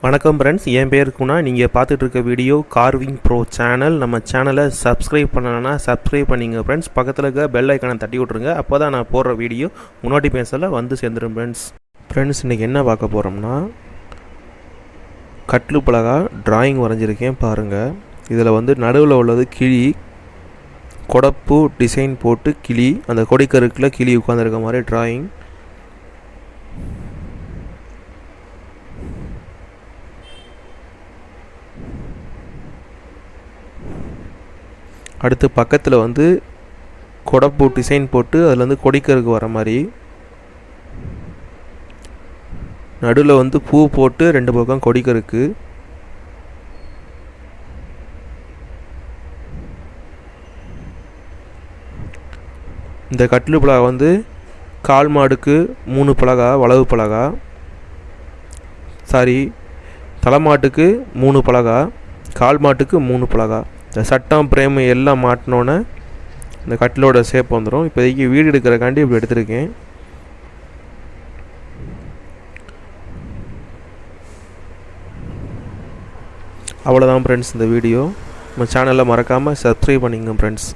வணக்கம் ஃப்ரெண்ட்ஸ், என் பேர் குணா. நீங்கள் பார்த்துட்டு இருக்க வீடியோ கார்விங் ப்ரோ சேனல். நம்ம சேனலை சப்ஸ்கிரைப் பண்ணலைன்னா சப்ஸ்கிரைப் பண்ணிங்க ஃப்ரெண்ட்ஸ். பக்கத்தில் இருக்க பெல் ஐக்கானை தட்டி விட்ருங்க. அப்போ தான் நான் போடுற வீடியோ நோட்டிஃபிகேஷனில் வந்து சேர்ந்துடும் ஃப்ரெண்ட்ஸ். இன்றைக்கி என்ன பார்க்க போகிறோம்னா, கட்லு பலகா டிராயிங் வரைஞ்சிருக்கேன் பாருங்கள். இதில் வந்து நடுவில் உள்ளது கிளி, கொடப்பூ டிசைன் போட்டு கிளி, அந்த கொடிக்கருக்கில் கிளி உட்காந்துருக்க மாதிரி டிராயிங். அடுத்து பக்கத்தில் வந்து கொடப்பூ டிசைன் போட்டு அதில் வந்து கொடிக்கருக்கு வர மாதிரி, நடுவில் வந்து பூ போட்டு 2 பக்கம் கொடிக்கருக்கு. இந்த கட்லு பலகா வந்து கால் மாடுக்கு 3 பலகா, வளவு பலகா, தலைமாட்டுக்கு 3 பலகா, கால் மாட்டுக்கு 3 பலகா. இந்த சட்டம் பிரேம் எல்லாம் மாட்டினோன்னே இந்த கட்டிலோட ஷேப் வந்துடும். இப்போதைக்கு வீடு எடுக்கிறக்காண்டி இப்படி எடுத்திருக்கேன். அவ்வளோதான் ஃப்ரெண்ட்ஸ் இந்த வீடியோ. நம்ம சேனலில் மறக்காமல் சப்ஸ்கிரைப் பண்ணிங்க ஃப்ரெண்ட்ஸ்.